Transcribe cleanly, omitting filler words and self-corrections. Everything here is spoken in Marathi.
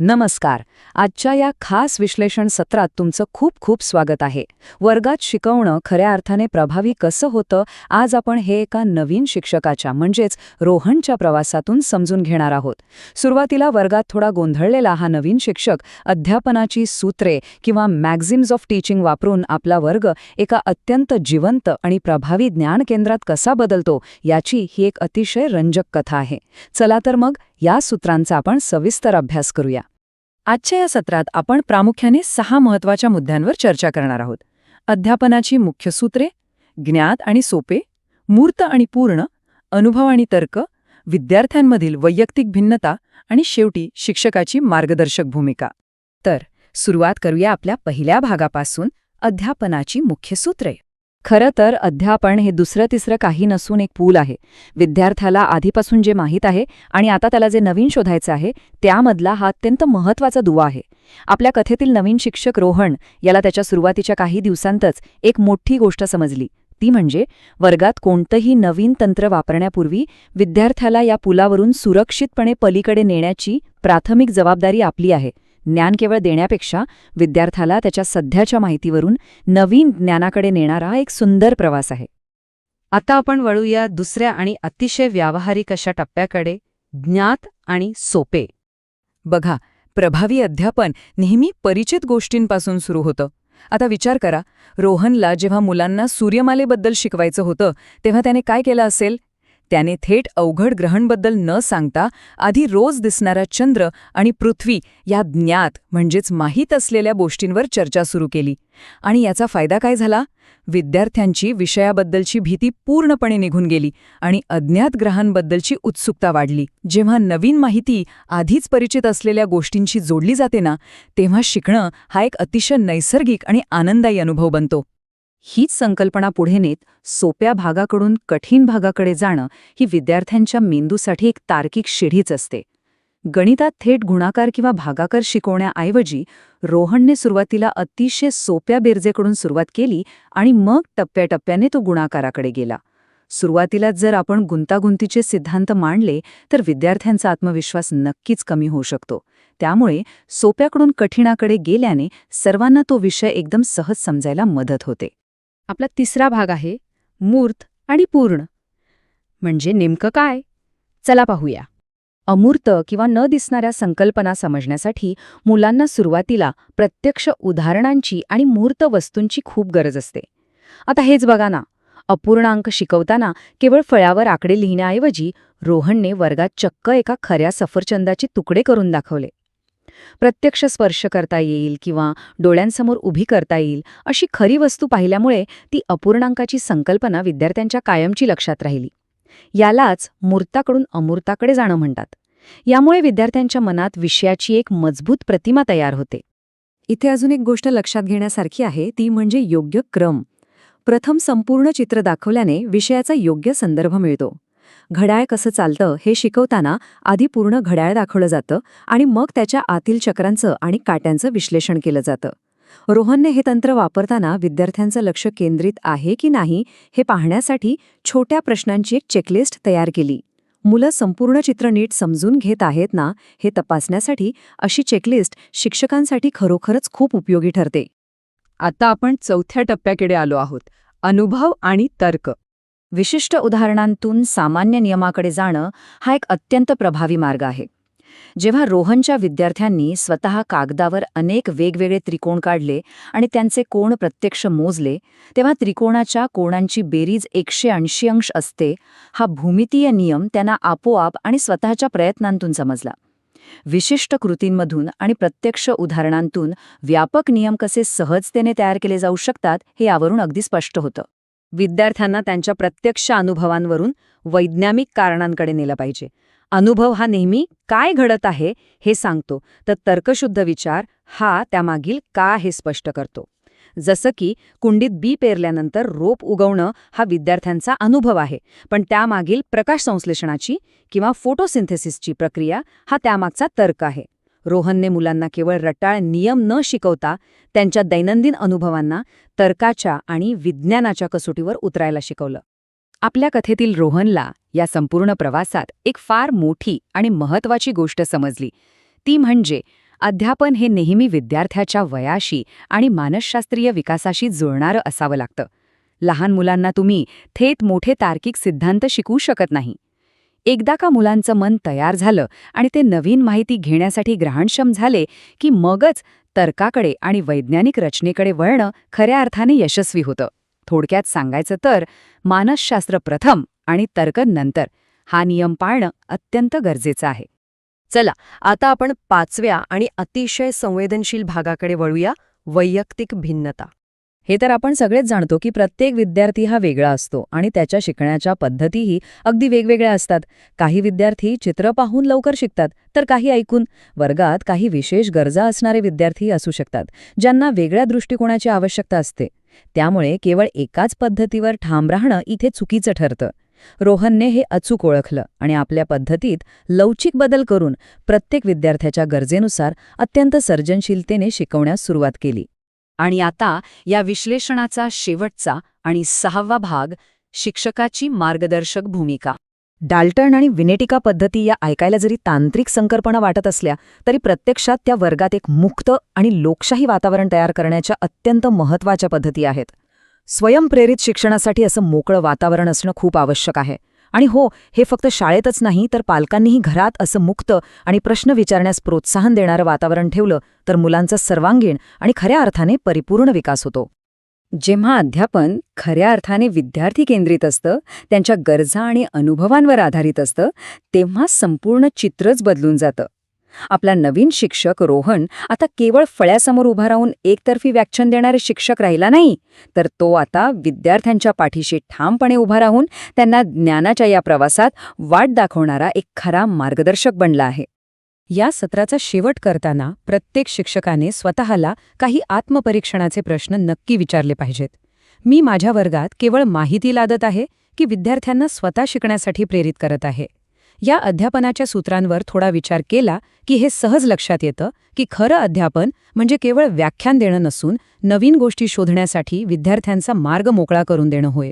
नमस्कार. आजच्या या खास विश्लेषण सत्रात तुमचं खूप खूप स्वागत आहे. वर्गात शिकवणं खऱ्या अर्थाने प्रभावी कसं होतं, आज आपण हे एका नवीन शिक्षकाच्या म्हणजेच रोहनच्या प्रवासातून समजून घेणार आहोत. सुरुवातीला वर्गात थोडा गोंधळलेला हा नवीन शिक्षक अध्यापनाची सूत्रे किंवा मॅक्झिम्स ऑफ टीचिंग वापरून आपला वर्ग एका अत्यंत जिवंत आणि प्रभावी ज्ञान केंद्रात कसा बदलतो याची ही एक अतिशय रंजक कथा आहे. चला तर मग या सूत्रांचा आपण सविस्तर अभ्यास करूया. आजच्या या सत्रात आपण प्रामुख्याने 6 महत्त्वाच्या मुद्द्यांवर चर्चा करणार आहोत. अध्यापनाची मुख्य सूत्रे, ज्ञात आणि सोपे, मूर्त आणि पूर्ण, अनुभव आणि तर्क, विद्यार्थ्यांमधील वैयक्तिक भिन्नता आणि शेवटी शिक्षकाची मार्गदर्शक भूमिका. तर सुरुवात करूया आपल्या पहिल्या भागापासून, अध्यापनाची मुख्य सूत्रे. खरं तर अध्यापन हे दुसरं तिसरं काही नसून एक पूल आहे. विद्यार्थ्याला आधीपासून जे माहीत आहे आणि आता त्याला जे नवीन शोधायचं आहे त्यामधला हा अत्यंत महत्त्वाचा दुवा आहे. आपल्या कथेतील नवीन शिक्षक रोहन याला त्याच्या सुरुवातीच्या काही दिवसांतच एक मोठी गोष्ट समजली. ती म्हणजे वर्गात कोणतंही नवीन तंत्र वापरण्यापूर्वी विद्यार्थ्याला या पुलावरून सुरक्षितपणे पलीकडे नेण्याची प्राथमिक जबाबदारी आपली आहे. ज्ञान केवळ देण्यापेक्षा विद्यार्थ्याला त्याच्या सध्याच्या माहितीवरून नवीन ज्ञानाकडे नेणारा एक सुंदर प्रवास आहे. आता आपण वळूया दुसऱ्या आणि अतिशय व्यावहारिक अशा टप्प्याकडे, ज्ञात आणि सोपे. बघा, प्रभावी अध्यापन नेहमी परिचित गोष्टींपासून सुरू होतं. आता विचार करा, रोहनला जेव्हा मुलांना सूर्यमालेबद्दल शिकवायचं होतं तेव्हा त्याने काय केलं असेल? त्याने थेट अवघड ग्रहणबद्दल न सांगता आधी रोज दिसणारा चंद्र आणि पृथ्वी या ज्ञात म्हणजेच माहीत असलेल्या गोष्टींवर चर्चा सुरू केली. आणि याचा फायदा काय झाला? विद्यार्थ्यांची विषयाबद्दलची भीती पूर्णपणे निघून गेली आणि अज्ञात ग्रहांबद्दलची उत्सुकता वाढली. जेव्हा नवीन माहिती आधीच परिचित असलेल्या गोष्टींशी जोडली जाते ना, तेव्हा शिकणं हा एक अतिशय नैसर्गिक आणि आनंददायी अनुभव बनतो. हीच संकल्पना पुढे नेत सोप्या भागाकडून कठीण भागाकडे जाणं ही विद्यार्थ्यांच्या मेंदूसाठी एक तार्किक शिढीच असते. गणितात थेट गुणाकार किंवा भागाकार शिकवण्याऐवजी रोहनने सुरुवातीला अतिशय सोप्या बेरजेकडून सुरुवात केली आणि मग टप्प्याटप्प्याने तो गुणाकाराकडे गेला. सुरुवातीलाच जर आपण गुंतागुंतीचे सिद्धांत मांडले तर विद्यार्थ्यांचा आत्मविश्वास नक्कीच कमी होऊ शकतो. त्यामुळे सोप्याकडून कठीणाकडे गेल्याने सर्वांना तो विषय एकदम सहज समजायला मदत होते. आपला तिसरा भाग आहे मूर्त आणि पूर्ण. म्हणजे नेमकं काय? चला पाहूया. अमूर्त किंवा न दिसणाऱ्या संकल्पना समजण्यासाठी मुलांना सुरुवातीला प्रत्यक्ष उदाहरणांची आणि मूर्त वस्तूंची खूप गरज असते. आता हेच बघा ना, अपूर्णांक शिकवताना केवळ फळ्यावर आकडे लिहिण्याऐवजी रोहनने वर्गात चक्क एका खऱ्या सफरचंदाचे तुकडे करून दाखवले. प्रत्यक्ष स्पर्श करता येईल किंवा डोळ्यांसमोर उभी करता येईल अशी खरी वस्तू पाहिल्यामुळे ती अपूर्णांकाची संकल्पना विद्यार्थ्यांच्या कायमची लक्षात राहिली. यालाच मूर्ताकडून अमूर्ताकडे जाणं म्हणतात. यामुळे विद्यार्थ्यांच्या मनात विषयाची एक मजबूत प्रतिमा तयार होते. इथे अजून एक गोष्ट लक्षात घेण्यासारखी आहे, ती म्हणजे योग्य क्रम. प्रथम संपूर्ण चित्र दाखवल्याने विषयाचा योग्य संदर्भ मिळतो. घड्याळ कसं चालतं हे शिकवताना आधी पूर्ण घड्याळ दाखवलं जातं आणि मग त्याच्या आतील चक्रांचं आणि काट्यांचं विश्लेषण केलं जातं. रोहनने हे तंत्र वापरताना विद्यार्थ्यांचं लक्ष केंद्रित आहे की नाही हे पाहण्यासाठी छोट्या प्रश्नांची एक चेकलिस्ट तयार केली. मुलं संपूर्ण चित्र नीट समजून घेत आहेत ना हे तपासण्यासाठी अशी चेकलिस्ट शिक्षकांसाठी खरोखरच खूप उपयोगी ठरते. आता आपण चौथ्या टप्प्याकडे आलो आहोत, अनुभव आणि तर्क. विशिष्ट उदाहरणांतून सामान्य नियमाकडे जाणं हा एक अत्यंत प्रभावी मार्ग आहे. जेव्हा रोहनच्या विद्यार्थ्यांनी स्वतः कागदावर अनेक वेगवेगळे त्रिकोण काढले आणि त्यांचे कोण प्रत्यक्ष मोजले, तेव्हा त्रिकोणाच्या कोणांची बेरीज 180 अंश असते हा भूमितीय नियम त्यांना आपोआप आणि स्वतःच्या प्रयत्नांतून समजला. विशिष्ट कृतींमधून आणि प्रत्यक्ष उदाहरणांतून व्यापक नियम कसे सहजतेने तयार केले जाऊ शकतात हे यावरून अगदी स्पष्ट होतं. विद्यार्थ्यांना त्यांच्या प्रत्यक्ष अनुभवांवरून वैज्ञानिक कारणांकडे नेलं पाहिजे. अनुभव हा नेहमी काय घडत आहे हे सांगतो, तर तर्कशुद्ध विचार हा त्यामागील का हे स्पष्ट करतो. जसं की कुंडीत बी पेरल्यानंतर रोप उगवणं हा विद्यार्थ्यांचा अनुभव आहे, पण त्यामागील प्रकाश संश्लेषणाची किंवा फोटोसिंथेसिसची प्रक्रिया हा त्यामागचा तर्क आहे. रोहनने मुलांना केवळ रटाळ नियम न शिकवता त्यांच्या दैनंदिन अनुभवांना तर्काच्या आणि विज्ञानाच्या कसोटीवर उतरायला शिकवलं. आपल्या कथेतील रोहनला या संपूर्ण प्रवासात एक फार मोठी आणि महत्त्वाची गोष्ट समजली. ती म्हणजे अध्यापन हे नेहमी विद्यार्थ्याच्या वयाशी आणि मानसशास्त्रीय विकासाशी जुळणारं असावं लागतं. लहान मुलांना तुम्ही थेट मोठे तार्किक सिद्धांत शिकवू शकत नाही. एकदा का मुलांचं मन तयार झालं आणि ते नवीन माहिती घेण्यासाठी ग्रहणक्षम झाले की मगच तर्काकडे आणि वैज्ञानिक रचनेकडे वळणं खऱ्या अर्थाने यशस्वी होतं. थोडक्यात सांगायचं तर मानसशास्त्र प्रथम आणि तर्क नंतर हा नियम पाळणं अत्यंत गरजेचं आहे. चला आता आपण 5व्या आणि अतिशय संवेदनशील भागाकडे वळूया, वैयक्तिक भिन्नता. हे तर आपण सगळेच जाणतो की प्रत्येक विद्यार्थी हा वेगळा असतो आणि त्याच्या शिकण्याच्या पद्धतीही अगदी वेगवेगळ्या असतात. काही विद्यार्थी चित्र पाहून लवकर शिकतात, तर काही ऐकून. वर्गात काही विशेष गरजा असणारे विद्यार्थी असू शकतात, ज्यांना वेगळ्या दृष्टिकोनाची आवश्यकता असते. त्यामुळे केवळ एकाच पद्धतीवर ठाम राहणं इथे चुकीचं ठरतं. रोहनने हे अचूक ओळखलं आणि आपल्या पद्धतीत लवचिक बदल करून प्रत्येक विद्यार्थ्याच्या गरजेनुसार अत्यंत सर्जनशीलतेने शिकवण्यास सुरुवात केली. आणि आता या विश्लेषणाचा शेवटचा आणि 6वा भाग, शिक्षकाची मार्गदर्शक भूमिका. डाल्टन आणि विनेटिका पद्धती या ऐकायला जरी तांत्रिक संकल्पना वाटत असल्या तरी प्रत्यक्षात त्या वर्गात एक मुक्त आणि लोकशाही वातावरण तयार करण्याच्या अत्यंत महत्त्वाच्या पद्धती आहेत. स्वयंप्रेरित शिक्षणासाठी असं मोकळं वातावरण असणं खूप आवश्यक आहे. आणि हो, हे फक्त शाळेतच नाही तर पालकांनीही घरात असं मुक्त आणि प्रश्न विचारण्यास प्रोत्साहन देणारं वातावरण ठेवलं तर मुलांचा सर्वांगीण आणि खऱ्या अर्थाने परिपूर्ण विकास होतो. जेव्हा अध्यापन खऱ्या अर्थाने विद्यार्थी केंद्रित असतं, त्यांच्या गरजा आणि अनुभवांवर आधारित असतं, तेव्हा संपूर्ण चित्रच बदलून जातं. आपला नवीन शिक्षक रोहन आता केवळ फळ्यासमोर उभा राहून एकतर्फी व्याख्यान देणारे शिक्षक राहिला नाही, तर तो आता विद्यार्थ्यांच्या पाठीशी ठामपणे उभा राहून त्यांना ज्ञानाच्या या प्रवासात वाट दाखवणारा एक खरा मार्गदर्शक बनला आहे. या सत्राचा शेवट करताना प्रत्येक शिक्षकाने स्वतःला काही आत्मपरीक्षणाचे प्रश्न नक्की विचारले पाहिजेत. मी माझ्या वर्गात केवळ माहिती लादत आहे की विद्यार्थ्यांना स्वतः शिकण्यासाठी प्रेरित करत आहे? या अध्यापनाच्या सूत्रांवर थोडा विचार केला की हे सहज लक्षात येतं की खरं अध्यापन म्हणजे केवळ व्याख्यान देणं नसून नवीन गोष्टी शोधण्यासाठी विद्यार्थ्यांचा मार्ग मोकळा करून देणं होय.